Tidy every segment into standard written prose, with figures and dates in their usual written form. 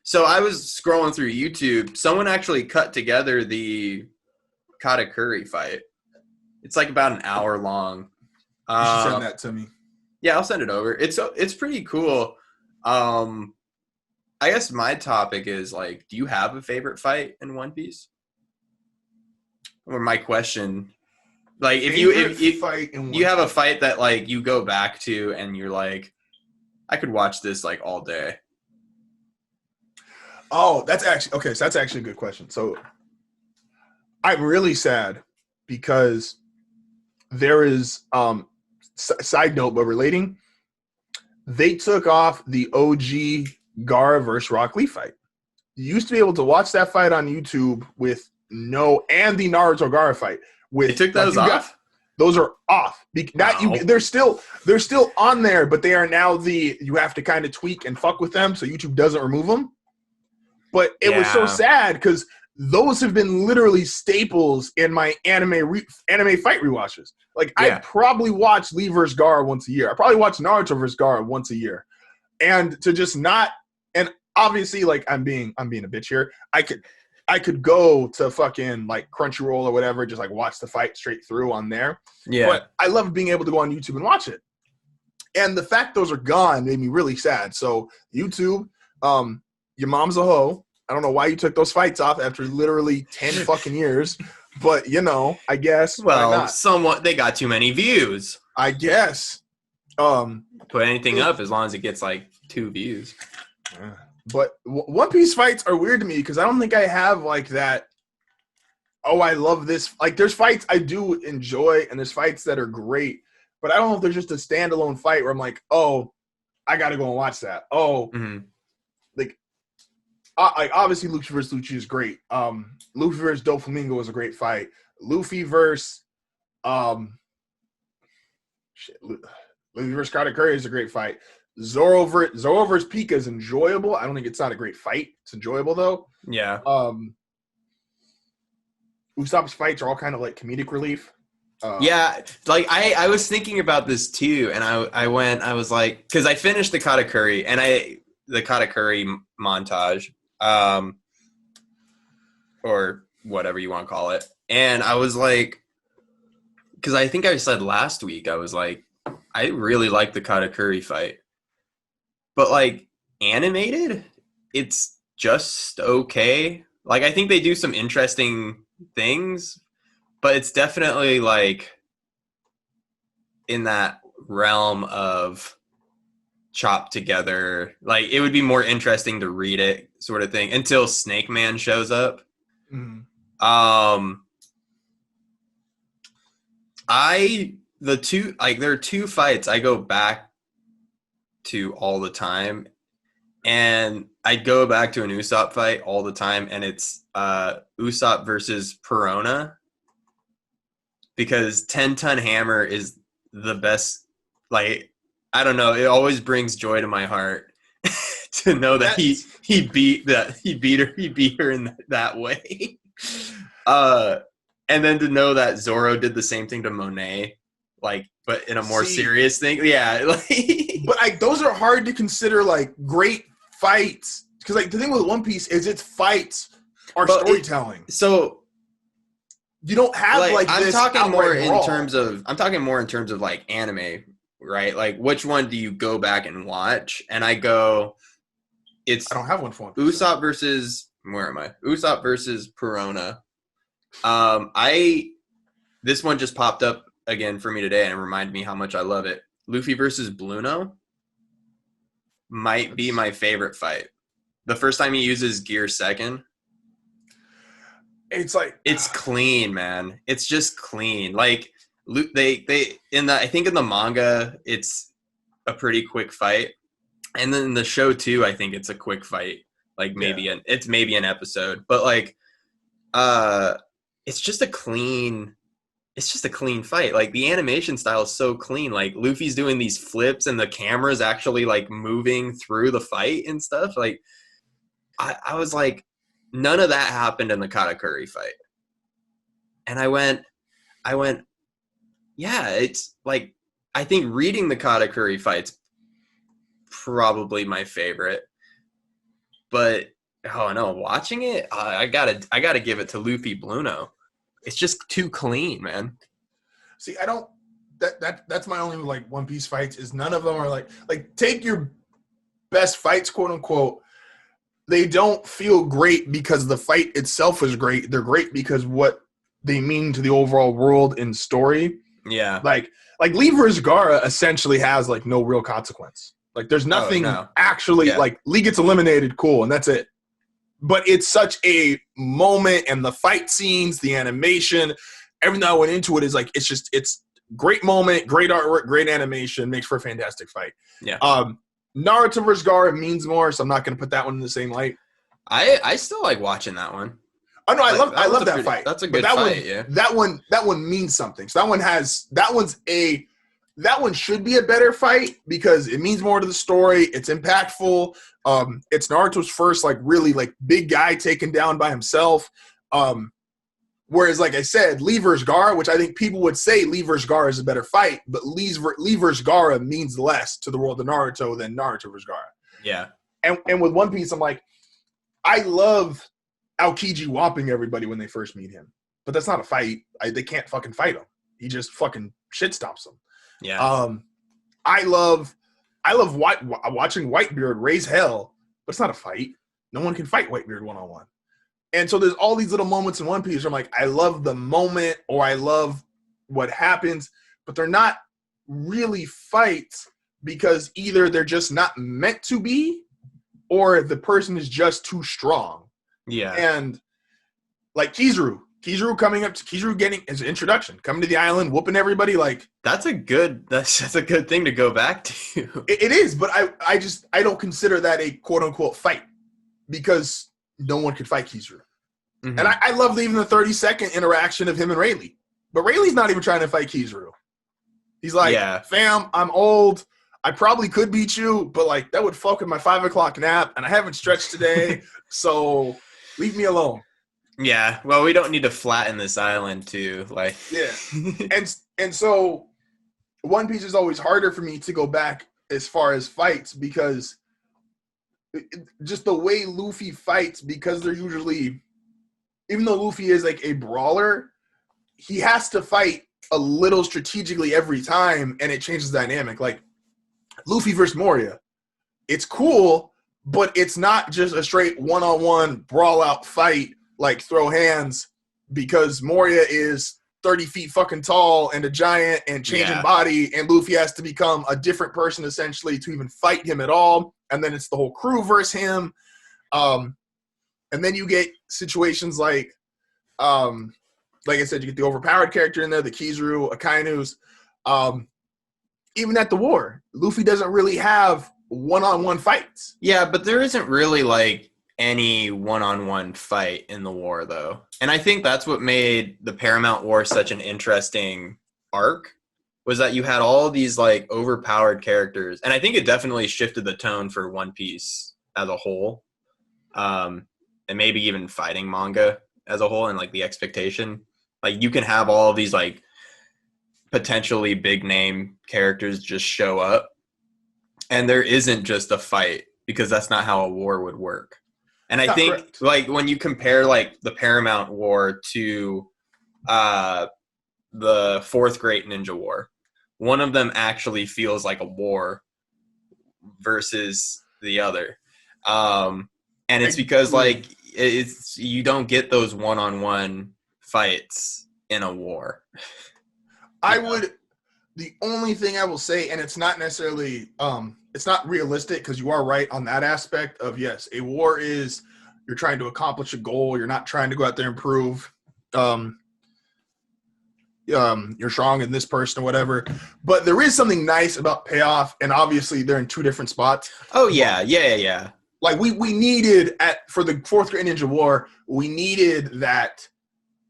So I was scrolling through YouTube. Someone actually cut together the Katakuri fight. It's like about an hour long. You should send that to me. Yeah, I'll send it over. It's pretty cool. I guess my topic is like, do you have a favorite fight in One Piece? Or my question, like, if you have a fight that like you go back to and you're like, I could watch this like all day. Oh, that's actually okay. So that's actually a good question. So I'm really sad because there is side note, but relating. They took off the OG Gaara versus Rock Lee fight. You used to be able to watch that fight on YouTube and the Naruto Gaara fight. They took those off. Those are off. They're still on there, but they are now you have to kind of tweak and fuck with them so YouTube doesn't remove them. But it was so sad because those have been literally staples in my anime fight rewatches. Like, I probably watch Lee vs. Gaara once a year. I probably watch Naruto vs. Gaara once a year. And to just not, and obviously, like, I'm being a bitch here. I could go to fucking like Crunchyroll or whatever, just like watch the fight straight through on there. Yeah. But I love being able to go on YouTube and watch it. And the fact those are gone made me really sad. So YouTube, your mom's a hoe. I don't know why you took those fights off after literally 10 fucking years, but I guess. Well, somewhat, they got too many views. I guess. Put anything up as long as it gets like 2 views. But One Piece fights are weird to me because I don't think I have like that. Oh, I love this. Like, there's fights I do enjoy and there's fights that are great, but I don't know if there's just a standalone fight where I'm like, oh, I got to go and watch that. Oh, like obviously Luffy versus Lucci is great. Luffy versus Doflamingo was a great fight. Luffy versus Luffy versus Katakuri is a great fight. Zoro versus Pika is enjoyable. I don't think it's not a great fight. It's enjoyable though. Yeah. Usopp's fights are all kind of like comedic relief. Yeah, like I was thinking about this too, and I was like, because I finished the Katakuri the Katakuri montage, or whatever you want to call it, and I was like, because I think I said last week, I was like, I really like the Katakuri fight, but like animated, it's just okay. Like, I think they do some interesting things, but it's definitely like in that realm of chopped together. Like, it would be more interesting to read it, sort of thing, until Snake Man shows up. Mm-hmm. There are 2 fights I go back to all the time, and I go back to an Usopp fight all the time, and it's Usopp versus Perona, because 10-ton hammer is the best. Like, I don't know, it always brings joy to my heart to know that he beat her in that way. And then to know that Zoro did the same thing to Monet, like, but in a more serious thing. Yeah. But those are hard to consider like great fights, because like the thing with One Piece is its fights are storytelling. So you don't have I'm talking more in terms of like anime, right? Like, which one do you go back and watch? And I don't have one for One Piece. Usopp versus Perona. This one just popped up again for me today and it reminded me how much I love it. Luffy versus Bluno might be my favorite fight. The first time he uses Gear Second. It's clean, man. It's just clean. Like, I think in the manga it's a pretty quick fight, and then in the show too, I think it's a quick fight. Like, maybe an episode, but like, it's just a clean fight. Like, the animation style is so clean. Like, Luffy's doing these flips and the camera's actually like moving through the fight and stuff. Like, I was like, none of that happened in the Katakuri fight. And I went, yeah, it's like, I think reading the Katakuri fight's probably my favorite. but oh no, watching it, I gotta give it to Luffy Bluno. It's just too clean, man. See, I don't. That's my only like One Piece fights is none of them are like take your best fights, quote unquote. They don't feel great because the fight itself is great. They're great because what they mean to the overall world and story. Yeah. Like Lee vs. Gaara essentially has like no real consequence. Like there's nothing actually like Lee gets eliminated, cool, and that's it. But it's such a moment, and the fight scenes, the animation, everything that went into it is like it's great moment, great artwork, great animation, makes for a fantastic fight. Yeah. Naruto vs. Gaara means more, so I'm not going to put that one in the same light. I still like watching that one. Oh no, I love that fight. That's a good fight. Yeah. That one means something. So that one should be a better fight because it means more to the story. It's impactful. It's Naruto's first like really like big guy taken down by himself. Whereas like I said, Lee vs. Gaara, which I think people would say Lee vs. Gaara is a better fight, but Lee vs. Gaara means less to the world of Naruto than Naruto vs. Gaara. Yeah. And with One Piece, I'm like, I love Aokiji whopping everybody when they first meet him, but that's not a fight. They can't fucking fight him. He just fucking shit stomps them. Yeah. I love watching Whitebeard raise hell, but it's not a fight. No one can fight Whitebeard one-on-one. And so there's all these little moments in One Piece where I'm like, I love the moment or I love what happens, but they're not really fights because either they're just not meant to be or the person is just too strong. Yeah. And like Kizaru getting his introduction, coming to the island, whooping everybody. Like that's a good thing to go back to. It is, but I don't consider that a quote unquote fight because no one could fight Kizaru. Mm-hmm. And I love even the 30-second interaction of him and Rayleigh. But Rayleigh's not even trying to fight Kizaru. He's like, fam, I'm old. I probably could beat you, but like that would fuck with my 5 o'clock nap, and I haven't stretched today, so leave me alone. Yeah, well, we don't need to flatten this island too. Like, yeah, and so One Piece is always harder for me to go back as far as fights because just the way Luffy fights, because they're usually, even though Luffy is like a brawler, he has to fight a little strategically every time, and it changes the dynamic. Like Luffy versus Moria, it's cool, but it's not just a straight one-on-one brawl-out fight, like throw hands, because Moria is 30 feet fucking tall and a giant and changing body, and Luffy has to become a different person essentially to even fight him at all. And then it's the whole crew versus him. And then you get situations like I said, you get the overpowered character in there, the Kizaru, Akainu's. Even at the war, Luffy doesn't really have one-on-one fights. Yeah, but there isn't really like any one-on-one fight in the war though. And I think that's what made the Paramount War such an interesting arc, was that you had all these like overpowered characters. And I think it definitely shifted the tone for One Piece as a whole. And maybe even fighting manga as a whole, and like the expectation. Like you can have all of these like potentially big name characters just show up, and there isn't just a fight, because that's not how a war would work. And I think correct. Like when you compare like the Paramount War to the Fourth Great Ninja War, one of them actually feels like a war versus the other. And it's because like it's you don't get those one-on-one fights in a war. The only thing I will say, and it's not necessarily, it's not realistic, because you are right on that aspect of, yes, a war is, you're trying to accomplish a goal. You're not trying to go out there and prove you're strong in this person or whatever. But there is something nice about payoff, and obviously they're in two different spots. Oh, yeah. Like we needed, for the Fourth Great Ninja War, we needed that.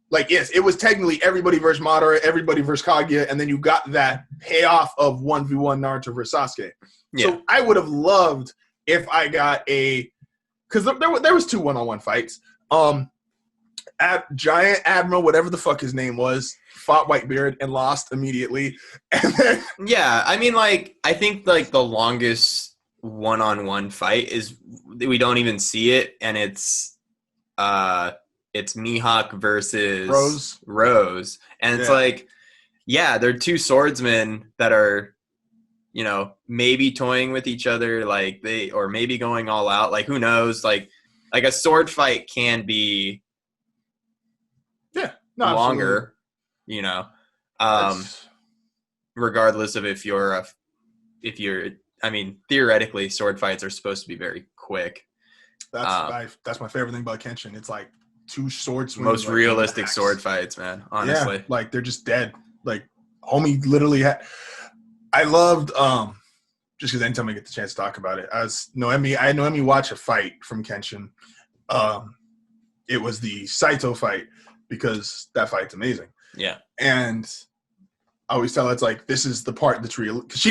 Like, yes, it was technically everybody versus Madara, everybody versus Kaguya, and then you got that payoff of 1v1 Naruto versus Sasuke. Yeah. So I would have loved if I got because there was two one-on-one fights. Giant Admiral, whatever the fuck his name was, fought Whitebeard and lost immediately. And then, yeah, I mean, like, I think, like, the longest one-on-one fight is we don't even see it, and it's Mihawk versus Rose. And it's like, yeah, they're two swordsmen that are, you know, maybe toying with each other, like or maybe going all out, like who knows, like a sword fight can be longer, absolutely. You know, regardless of if you're I mean, theoretically sword fights are supposed to be very quick. That's my favorite thing about Kenshin. It's like two sword swings. Most realistic sword fights, man, honestly. Yeah, like they're just dead. Like homie literally I loved just because anytime I get the chance to talk about it, I had Noemi watch a fight from Kenshin. It was the Saito fight, because that fight's amazing. Yeah. And I always tell her, it's like, this is the part that's real, because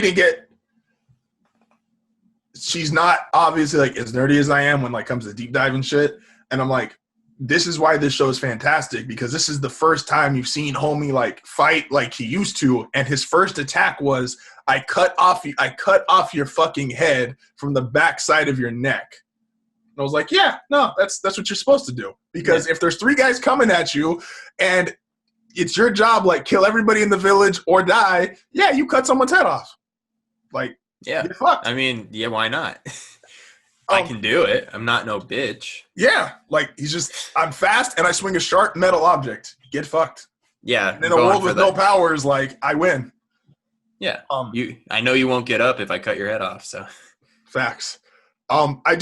she's not obviously like as nerdy as I am when like comes to deep dive and shit. And I'm like, this is why this show is fantastic, because this is the first time you've seen homie like fight like he used to, and his first attack was, I cut off your fucking head from the back side of your neck. And I was like, yeah, no, that's what you're supposed to do, because if there's 3 guys coming at you and it's your job, like kill everybody in the village or die, yeah, you cut someone's head off. Like, yeah, I mean, yeah, why not? I can do it. I'm not no bitch. Yeah, like I'm fast and I swing a sharp metal object. Get fucked. Yeah. And in a world with no powers, like I win. Yeah. I know you won't get up if I cut your head off. So facts. I do